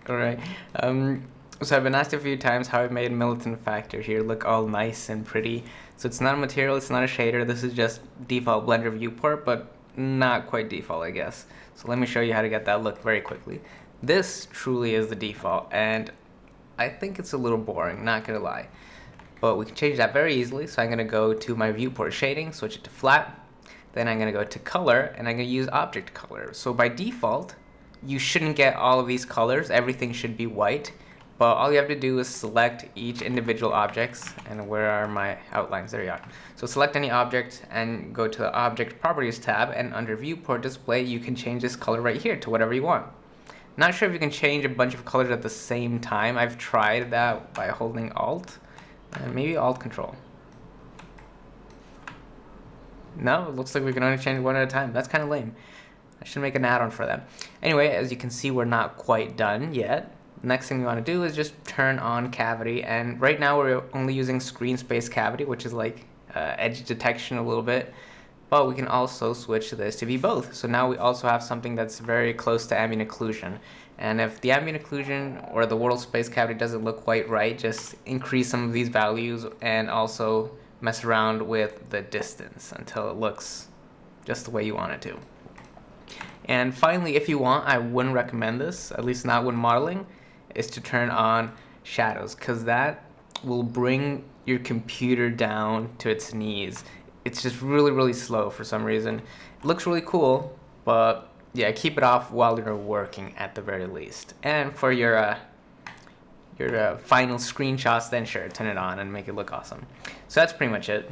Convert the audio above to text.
Alright. So I've been asked a few times how I made Militant Factor here look all nice and pretty. So it's not a material, it's not a shader, this is just default Blender viewport, but not quite default, I guess. So let me show you how to get that look very quickly. This truly is the default, and I think it's a little boring, not gonna lie. But we can change that very easily, so I'm gonna go to my viewport shading, switch it to flat, then I'm gonna go to color, and I'm gonna use object color. So by default, you shouldn't get all of these colors, everything should be white, but all you have to do is select each individual objects, and where are my outlines? There you are. So select any object and go to the Object Properties tab, and under Viewport Display, you can change this color right here to whatever you want. Not sure if you can change a bunch of colors at the same time. I've tried that by holding Alt, and maybe Alt Control. No, it looks like we can only change one at a time. That's kind of lame. I should make an add-on for that. Anyway, as you can see, we're not quite done yet. Next thing we want to do is just turn on cavity, and right now we're only using screen space cavity, which is like edge detection a little bit, but we can also switch this to be both. So now we also have something that's very close to ambient occlusion, and if the ambient occlusion or the world space cavity doesn't look quite right, just increase some of these values and also mess around with the distance until it looks just the way you want it to. And finally, if you want, I wouldn't recommend this, at least not when modeling, is to turn on shadows, because that will bring your computer down to its knees. It's just really slow for some reason. It looks really cool, but yeah, keep it off while you're working at the very least. And for your final screenshots, then sure, turn it on and make it look awesome. So that's pretty much it.